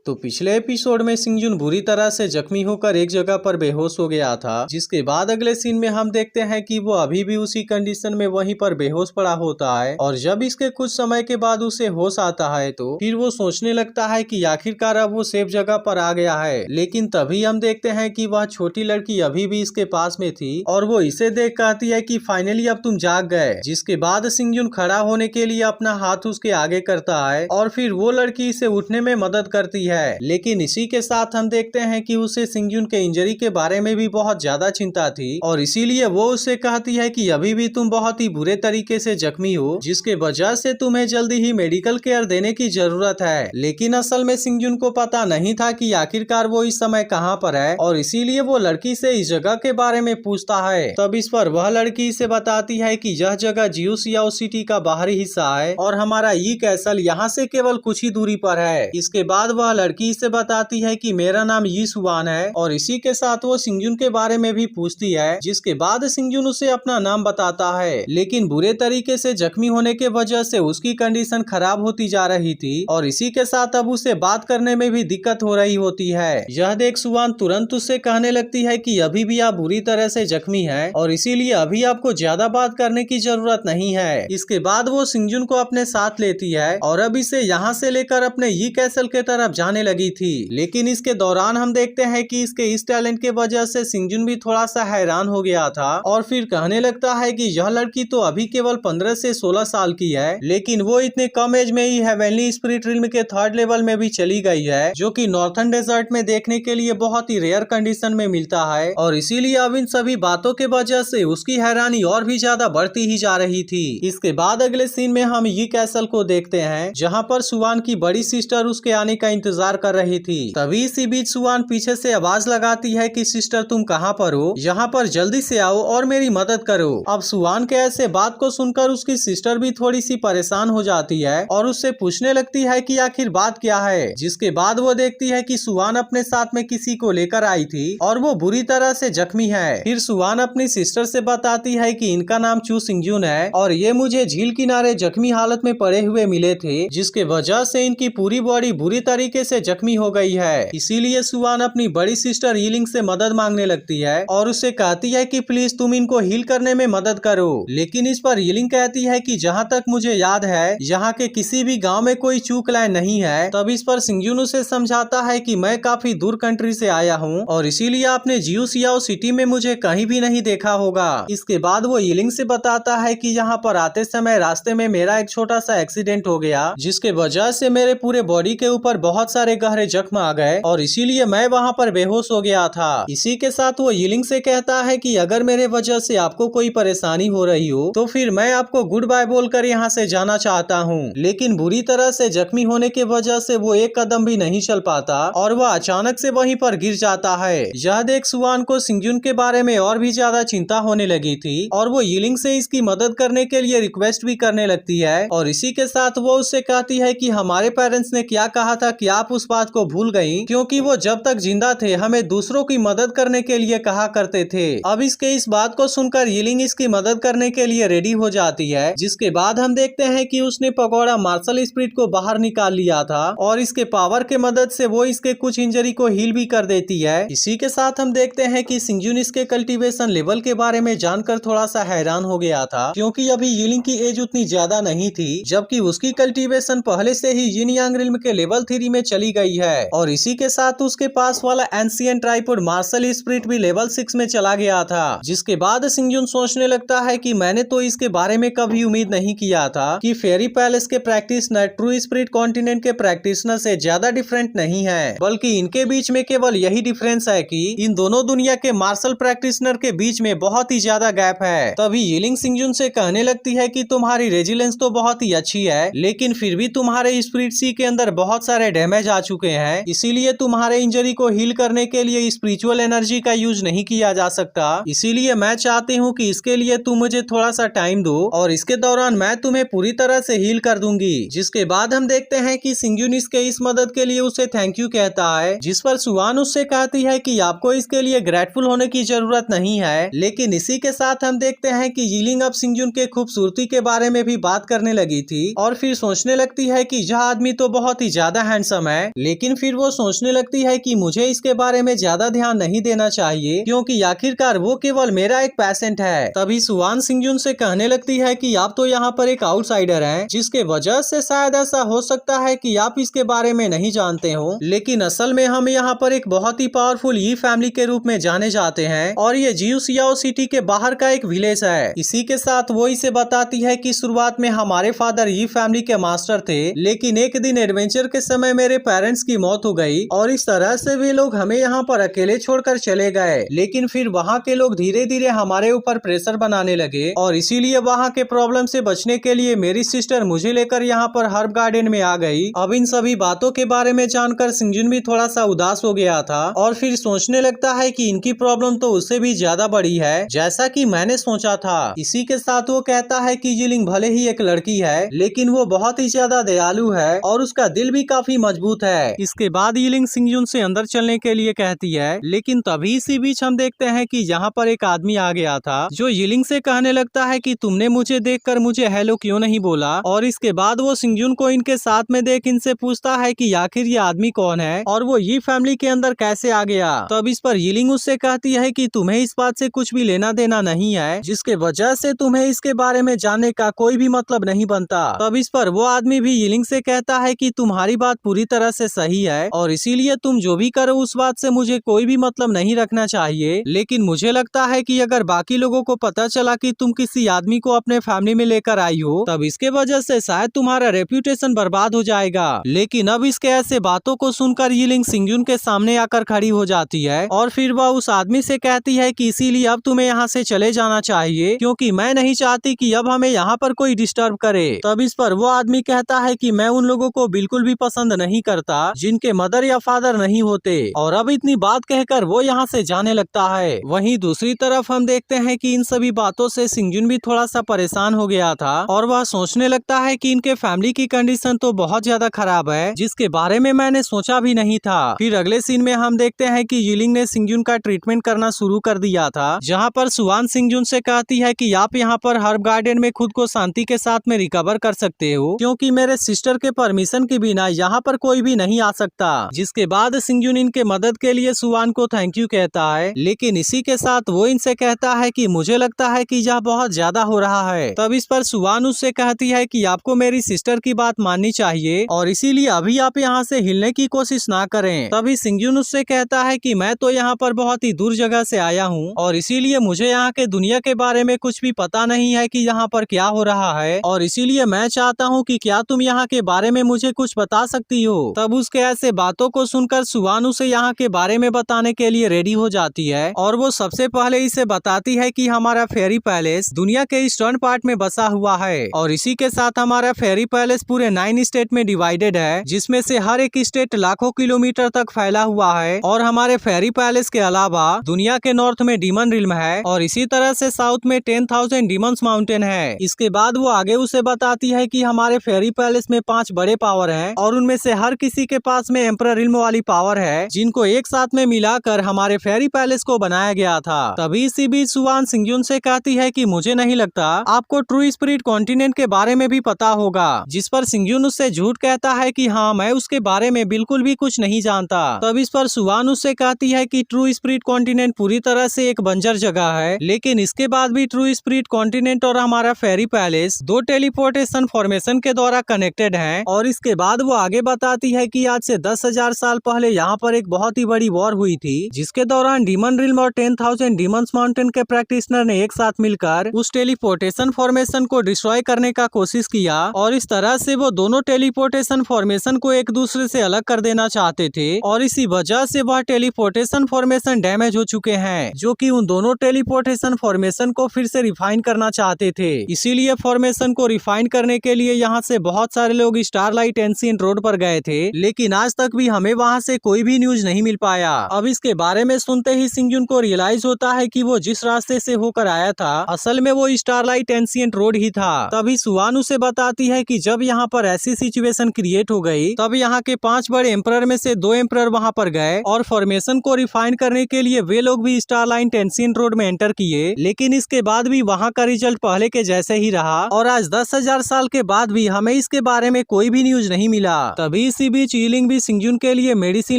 तो पिछले एपिसोड में सिंगजुन बुरी तरह से जख्मी होकर एक जगह पर बेहोश हो गया था, जिसके बाद अगले सीन में हम देखते हैं कि वो अभी भी उसी कंडीशन में वहीं पर बेहोश पड़ा होता है। और जब इसके कुछ समय के बाद उसे होश आता है तो फिर वो सोचने लगता है कि आखिरकार अब वो सेफ जगह पर आ गया है। लेकिन तभी हम देखते हैं कि वह छोटी लड़की अभी भी इसके पास में थी और वो इसे देख कहती है कि फाइनली अब तुम जाग गए। जिसके बाद सिंगजुन खड़ा होने के लिए अपना हाथ उसके आगे करता है और फिर वो लड़की इसे उठने में मदद करती है। लेकिन इसी के साथ हम देखते हैं कि उसे सिंगजुन के इंजरी के बारे में भी बहुत ज्यादा चिंता थी और इसीलिए वो उसे कहती है कि अभी भी तुम बहुत ही बुरे तरीके से जख्मी हो, जिसके वजह से तुम्हें जल्दी ही मेडिकल केयर देने की जरूरत है। लेकिन असल में सिंगजुन को पता नहीं था कि आखिरकार वो इस समय कहाँ पर है और इसीलिए वो लड़की से इस जगह के बारे में पूछता है। तब इस पर वह लड़की इसे बताती है कि यह जगह जियो सियाओ सिटी का बाहरी हिस्सा है और हमारा यी कैसल यहाँ से केवल कुछ ही दूरी पर है। इसके बाद वह लड़की इसे बताती है कि मेरा नाम यी सुवान है और इसी के साथ वो सिंगजुन के बारे में भी पूछती है। जिसके बाद सिंगजुन उसे अपना नाम बताता है, लेकिन बुरे तरीके से जख्मी होने के वजह से उसकी कंडीशन खराब होती जा रही थी और इसी के साथ अब उसे बात करने में भी दिक्कत हो रही होती है। यह देख सुवान तुरंत उससे कहने लगती है कि अभी भी आप बुरी तरह से जख्मी हैं और इसीलिए अभी आपको ज्यादा बात करने की जरूरत नहीं है। इसके बाद वो सिंगजुन को अपने साथ लेती है और अब इसे यहाँ से लेकर अपने यी कैसल के तरफ जाने लगी थी। लेकिन इसके दौरान हम देखते हैं कि इसके इस टैलेंट के वजह से सिंगजुन भी थोड़ा सा हैरान हो गया था और फिर कहने लगता है कि यह लड़की तो अभी केवल 15 से 16 साल की है, लेकिन वो इतने कम एज में ही हेवनली स्पिरिट रिल्म के 3rd लेवल में भी चली गई है, जो कि नॉर्थर्न डेजर्ट में देखने के लिए बहुत ही रेयर कंडीशन में मिलता है। और इसीलिए अब इन सभी बातों के वजह से उसकी हैरानी और भी ज्यादा बढ़ती ही जा रही थी। इसके बाद अगले सीन में हम यी कैसल को देखते हैं, जहाँ पर सुवान की बड़ी सिस्टर उसके आने का इंतजार कर रही थी। तभी इसी बीच सुवान पीछे से आवाज लगाती है कि सिस्टर तुम कहाँ पर हो, यहाँ पर जल्दी से आओ और मेरी मदद करो। अब सुवान के ऐसे बात को सुनकर उसकी सिस्टर भी थोड़ी सी परेशान हो जाती है और उससे पूछने लगती है कि आखिर बात क्या है। जिसके बाद वो देखती है कि सुवान अपने साथ में किसी को लेकर आई थी और वो बुरी तरह से जख्मी है। फिर सुवान अपनी सिस्टर से बताती है कि इनका नाम चू सिंगजुन है और ये मुझे झील किनारे जख्मी हालत में पड़े हुए मिले थे, जिसके वजह से इनकी पूरी बॉडी बुरी तरीके से जख्मी हो गई है। इसीलिए सुवान अपनी बड़ी सिस्टर यीलिंग से मदद मांगने लगती है और उससे कहती है कि प्लीज तुम इनको हील करने में मदद करो। लेकिन इस पर यीलिंग कहती है कि जहाँ तक मुझे याद है यहाँ के किसी भी गांव में कोई चू क्लैन नहीं है। तब इस पर सिंगजुन उसे समझाता है कि मैं काफी दूर कंट्री से आया हूँ और इसीलिए आपने जियो सियाओ सिटी में मुझे कहीं भी नहीं देखा होगा। इसके बाद वो यीलिंग से बताता है कि यहाँ पर आते समय रास्ते में मेरा एक छोटा सा एक्सीडेंट हो गया, जिसके वजह से मेरे पूरे बॉडी के ऊपर बहुत सारे गहरे जख्म आ गए और इसीलिए मैं वहाँ पर बेहोश हो गया था। इसी के साथ वो यीलिंग से कहता है कि अगर मेरे वजह से आपको कोई परेशानी हो रही हो तो फिर मैं आपको गुड बाय बोलकर यहाँ से जाना चाहता हूँ। लेकिन बुरी तरह से जख्मी होने के वजह से वो एक कदम भी नहीं चल पाता और वह अचानक से वहीं पर गिर जाता है। यह देख सुवान को सिंगजुन के बारे में और भी ज्यादा चिंता होने लगी थी और वो यीलिंग से इसकी मदद करने के लिए रिक्वेस्ट भी करने लगती है और इसी के साथ वो उससे कहती है कि हमारे पेरेंट्स ने क्या कहा था कि आप उस बात को भूल गई, क्योंकि वो जब तक जिंदा थे हमें दूसरों की मदद करने के लिए कहा करते थे। अब इसके इस बात को सुनकर यीलिंग इसकी मदद करने के लिए रेडी हो जाती है। जिसके बाद हम देखते हैं कि उसने पकौड़ा मार्शल स्पिरिट को बाहर निकाल लिया था और इसके पावर के मदद से वो इसके कुछ इंजरी को हील भी कर देती है। इसी के साथ हम देखते हैं कि सिंगजुन इसके कल्टीवेशन लेवल के बारे में जानकर थोड़ा सा हैरान हो गया था, क्योंकि अभी यीलिंग की एज उतनी ज्यादा नहीं थी, जबकि उसकी कल्टीवेशन पहले से ही यिन यांग रिल्म के लेवल 3 में चली गई है और इसी के साथ उसके पास वाला एंशिएंट ट्राइपोड मार्शल स्पिरिट भी लेवल 6 में चला गया था। जिसके बाद सिंगजुन सोचने लगता है कि मैंने तो इसके बारे में कभी उम्मीद नहीं किया था कि फेरी पैलेस के प्रैक्टिशनर ट्रू स्पिरिट कॉन्टिनेंट के प्रैक्टिशनर से ज्यादा डिफरेंट नहीं है, बल्कि इनके बीच में केवल यही डिफरेंस है कि इन दोनों दुनिया के मार्शल प्रैक्टिशनर के बीच में बहुत ही ज्यादा गैप है। तभी यीलिंग सिंगजुन से कहने लगती है कि तुम्हारी रेजिलेंस तो बहुत ही अच्छी है, लेकिन फिर भी तुम्हारे स्पिरिट सी के अंदर बहुत सारे डैमेज आ चुके हैं, इसीलिए तुम्हारे इंजरी को हील करने के लिए स्पिरिचुअल एनर्जी का यूज नहीं किया जा सकता। इसीलिए मैं चाहती हूँ कि इसके लिए तुम मुझे थोड़ा सा टाइम दो और इसके दौरान मैं तुम्हें पूरी तरह से हील कर दूंगी। जिसके बाद हम देखते हैं कि सिंगजुन इसके इस मदद के लिए उसे थैंक यू कहता है, जिस पर सुवान उससे कहती है कि आपको इसके लिए ग्रेटफुल होने की जरूरत नहीं है। लेकिन इसी के साथ हम देखते हैं कि यीलिंग अब सिंगजुन के खूबसूरती के बारे में भी बात करने लगी थी और फिर सोचने लगती है कि यह आदमी तो बहुत ही ज्यादा हैंडसम है है, लेकिन फिर वो सोचने लगती है कि मुझे इसके बारे में ज्यादा ध्यान नहीं देना चाहिए क्योंकि आखिरकार वो केवल मेरा एक पेशेंट है। तभी सुवान सिंगजुन से कहने लगती है कि आप तो यहाँ पर एक आउटसाइडर हैं, जिसके वजह से शायद ऐसा हो सकता है कि आप इसके बारे में नहीं जानते हो, लेकिन असल में हम यहाँ पर एक बहुत ही पावरफुल यी फैमिली के रूप में जाने जाते हैं और ये जिउसियाओ सिटी के बाहर का एक विलेज है। इसी के साथ वो इसे बताती है कि शुरुआत में हमारे फादर यी फैमिली के मास्टर थे, लेकिन एक दिन एडवेंचर के समय मेरे पेरेंट्स की मौत हो गई और इस तरह से वे लोग हमें यहाँ पर अकेले छोड़कर चले गए। लेकिन फिर वहाँ के लोग धीरे धीरे हमारे ऊपर प्रेशर बनाने लगे और इसीलिए वहाँ के प्रॉब्लम से बचने के लिए मेरी सिस्टर मुझे लेकर यहाँ पर हर्ब गार्डन में आ गई। अब इन सभी बातों के बारे में जानकर सिंगजुन भी थोड़ा सा उदास हो गया था और फिर सोचने लगता है कि इनकी प्रॉब्लम तो उससे भी ज्यादा बड़ी है जैसा कि मैंने सोचा था। इसी के साथ वो कहता है कि यिलिंग भले ही एक लड़की है, लेकिन वो बहुत ही ज्यादा दयालु है और उसका दिल भी काफी मजबूत है। इसके बाद यिलिंग सिंगजुन से अंदर चलने के लिए कहती है, लेकिन तभी इसी बीच हम देखते हैं कि यहाँ पर एक आदमी आ गया था जो यिलिंग से कहने लगता है कि तुमने मुझे देखकर मुझे हेलो क्यों नहीं बोला। और इसके बाद वो सिंगजुन को इनके साथ में देख इनसे पूछता है कि आखिर ये आदमी कौन है और वो यी फैमिली के अंदर कैसे आ गया। तब इस पर यिलिंग उससे कहती है कि तुम्हें इस बात से कुछ भी लेना देना नहीं है, जिसके वजह से तुम्हें इसके बारे में जानने का कोई भी मतलब नहीं बनता। तब इस पर वो आदमी भी यिलिंग से कहता है कि तुम्हारी बात पूरी तरह से सही है और इसीलिए तुम जो भी करो उस बात से मुझे कोई भी मतलब नहीं रखना चाहिए, लेकिन मुझे लगता है कि अगर बाकी लोगों को पता चला कि तुम किसी आदमी को अपने फैमिली में लेकर आई हो तब इसके वजह से शायद तुम्हारा रेप्यूटेशन बर्बाद हो जाएगा। लेकिन अब इसके ऐसे बातों को सुनकर यिलिंग सिंगजुन के सामने आकर खड़ी हो जाती है और फिर वह उस आदमी से कहती है कि इसीलिए अब तुम्हें यहाँ से चले जाना चाहिए क्योंकि मैं नहीं चाहती कि अब हमें यहाँ पर कोई डिस्टर्ब करे। तब इस पर वो आदमी कहता है कि मैं उन लोगों को बिल्कुल भी पसंद नहीं करता जिनके मदर या फादर नहीं होते और अब इतनी बात कहकर वो यहाँ से जाने लगता है। वहीं दूसरी तरफ हम देखते हैं कि इन सभी बातों से सिंगजुन भी थोड़ा सा परेशान हो गया था और वह सोचने लगता है कि इनके फैमिली की कंडीशन तो बहुत ज्यादा खराब है जिसके बारे में मैंने सोचा भी नहीं था। फिर अगले सीन में हम देखते हैं कि यिलिंग ने सिंगजुन का ट्रीटमेंट करना शुरू कर दिया था, जहां पर सुवान सिंगजुन से कहती है कि आप यहां पर हर्ब गार्डन में खुद को शांति के साथ में रिकवर कर सकते हो क्योंकि मेरे सिस्टर के परमिशन के बिना यहाँ पर कोई भी नहीं आ सकता। जिसके बाद सिंगजुन इनके मदद के लिए सुवान को थैंक यू कहता है, लेकिन इसी के साथ वो इनसे कहता है कि मुझे लगता है कि यह बहुत ज्यादा हो रहा है। तब इस पर सुवान उससे कहती है कि आपको मेरी सिस्टर की बात माननी चाहिए और इसीलिए अभी आप यहाँ से हिलने की कोशिश ना करें। तभी सिंगजुन उससे कहता है कि मैं तो यहाँ पर बहुत ही दूर जगह से आया हूँ और इसीलिए मुझे यहाँ के दुनिया के बारे में कुछ भी पता नहीं है कि यहाँ पर क्या हो रहा है और इसीलिए मैं चाहता हूँ कि क्या तुम यहाँ के बारे में मुझे कुछ बता सकती हो। तब उसके ऐसे बातों को सुनकर सुवान उसे यहाँ के बारे में बताने के लिए रेडी हो जाती है और वो सबसे पहले इसे बताती है कि हमारा फेरी पैलेस दुनिया के ईस्टर्न पार्ट में बसा हुआ है और इसी के साथ हमारा फेरी पैलेस पूरे 9 स्टेट में डिवाइडेड है, जिसमें से हर एक स्टेट लाखों किलोमीटर तक फैला हुआ है। और हमारे फेरी पैलेस के अलावा दुनिया के नॉर्थ में डीमन रिल्म है और इसी तरह से साउथ में 10,000 डीमंस माउंटेन है। इसके बाद वो आगे उसे बताती है कि हमारे फेरी पैलेस में 5 बड़े पावर हैं और उनमें से हर किसी के पास में एम्परर रिल्म वाली पावर है, जिनको एक साथ में मिलाकर हमारे फेरी पैलेस को बनाया गया था। तभी इसी बीच सुवान सिंगजुन से कहती है कि मुझे नहीं लगता आपको ट्रू स्पिरिट कॉन्टिनेंट के बारे में भी पता होगा, जिस पर सिंगजुन उससे झूठ कहता है कि हाँ मैं उसके बारे में बिल्कुल भी कुछ नहीं जानता। तब इस पर सुवान उससे कहती है कि ट्रू स्पिरिट कॉन्टिनेंट पूरी तरह से एक बंजर जगह है, लेकिन इसके बाद भी ट्रू स्पिरिट कॉन्टिनेंट और हमारा फेरी पैलेस 2 टेलीपोर्टेशन फॉर्मेशन के द्वारा कनेक्टेड हैं। और इसके बाद वो आगे बताती है कि आज से 10,000 साल पहले यहाँ पर एक बहुत ही बड़ी वॉर हुई थी, जिसके दौरान डीमन रिल्म और 10,000 डीमंस माउंटेन के प्रैक्टिशनर ने एक साथ मिलकर उस टेलीपोर्टेशन फॉर्मेशन को डिस्ट्रॉय करने का कोशिश किया और इस तरह से वो दोनों टेलीपोर्टेशन फॉर्मेशन को एक दूसरे से अलग कर देना चाहते थे और इसी वजह से वह टेलीपोर्टेशन फॉर्मेशन डैमेज हो चुके हैं, जो कि उन दोनों टेलीपोर्टेशन फॉर्मेशन को फिर से रिफाइन करना चाहते थे। इसीलिए फॉर्मेशन को रिफाइन करने के लिए यहाँ से बहुत सारे लोग स्टारलाइट एंशिएंट रोड पर गए थे, लेकिन आज तक भी हमें वहाँ से कोई भी न्यूज नहीं मिल पाया। अब इसके बारे में सुनते ही सिंगजुन को रियलाइज होता है कि वो जिस रास्ते से होकर आया था असल में वो स्टारलाइट एंशिएंट रोड ही था। तभी सुवान उसे बताती है कि जब यहाँ पर ऐसी सिचुएशन क्रिएट हो गई तब यहाँ के 5 बड़े एम्परर में से 2 एम्परर वहाँ पर गए और फॉर्मेशन को रिफाइन करने के लिए वे लोग भी स्टारलाइट एंशिएंट रोड में एंटर किए, लेकिन इसके बाद भी वहाँ का रिजल्ट पहले के जैसे ही रहा और आज 10,000 साल के बाद भी हमें इसके बारे में कोई भी न्यूज नहीं मिला। तभी इसी इसी बीच यीलिंग भी सिंगजुन के लिए मेडिसिन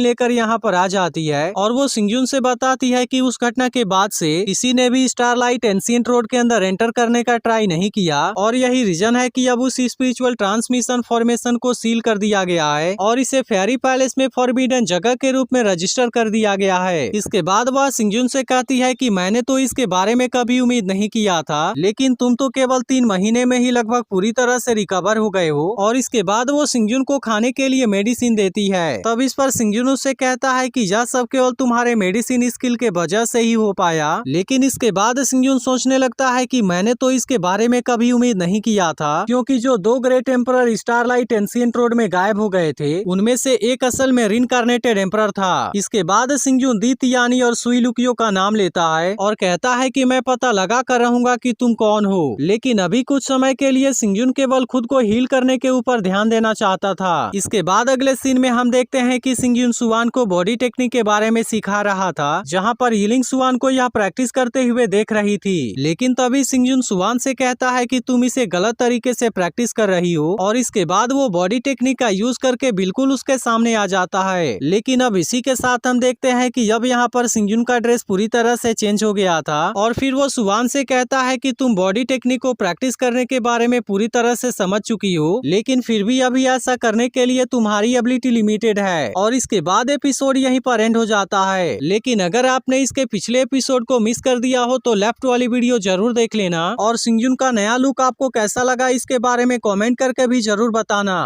लेकर यहाँ पर आ जाती है और वो सिंगजुन से बताती है कि उस घटना के बाद से किसी ने भी स्टारलाइट एंशिएंट रोड के अंदर एंटर करने का ट्राई नहीं किया और यही रीजन है कि अब उस स्पिरिचुअल ट्रांसमिशन फॉर्मेशन को सील कर दिया गया है और इसे फेयरी पैलेस में फॉरबिडन जगह के रूप में रजिस्टर कर दिया गया है। इसके बाद वह सिंगजुन से कहती है कि मैंने तो इसके बारे में कभी उम्मीद नहीं किया था, लेकिन तुम तो केवल 3 महीने में ही लगभग पूरी तरह से रिकवर हो गए हो। और इसके बाद वो सिंगजुन को खाने के लिए मेडिसिन देती है। तब इस पर सिंगजुन उससे कहता है कि यह सब केवल तुम्हारे मेडिसिन स्किल के वजह से ही हो पाया। लेकिन इसके बाद सिंगजुन सोचने लगता है कि मैंने तो इसके बारे में कभी उम्मीद नहीं किया था, क्योंकि जो 2 great emperor starlight ancient road में गायब हो गए थे उनमें से एक असल में रिइंकार्नेटेड एम्परर था। इसके बाद सिंगजुन दी तियानी और सुई लुकियो का नाम लेता है और कहता है कि मैं पता लगा कर रहूंगा कि तुम कौन हो। लेकिन अभी कुछ समय के लिए सिंगजुन केवल खुद को हील करने के ऊपर ध्यान देना चाहता था। इसके बाद अगले सीन में हम देखते हैं कि सिंगजुन सुवान को बॉडी टेक्निक के बारे में सिखा रहा था, जहाँ पर यीलिंग सुवान को यह प्रैक्टिस करते हुए देख रही थी। लेकिन तभी सिंगजुन सुवान से कहता है कि तुम इसे गलत तरीके से प्रैक्टिस कर रही हो और इसके बाद वो बॉडी टेक्निक का यूज करके बिल्कुल उसके सामने आ जाता है। लेकिन अब इसी के साथ हम देखते हैं कि अब यहाँ पर सिंगजुन का ड्रेस पूरी तरह से चेंज हो गया था और फिर वो सुवान से कहता है कि तुम बॉडी टेक्निक को प्रैक्टिस करने के बारे में पूरी तरह से समझ चुकी हो, लेकिन फिर भी अभी ऐसा करने के लिए तुम्हारी एबिलिटी लिमिटेड है। और इसके बाद एपिसोड यहीं पर एंड हो जाता है। लेकिन अगर आपने इसके पिछले एपिसोड को मिस कर दिया हो तो लेफ्ट वाली वीडियो जरूर देख लेना और सिंगजुन का नया लुक आपको कैसा लगा इसके बारे में कमेंट करके भी जरूर बताना।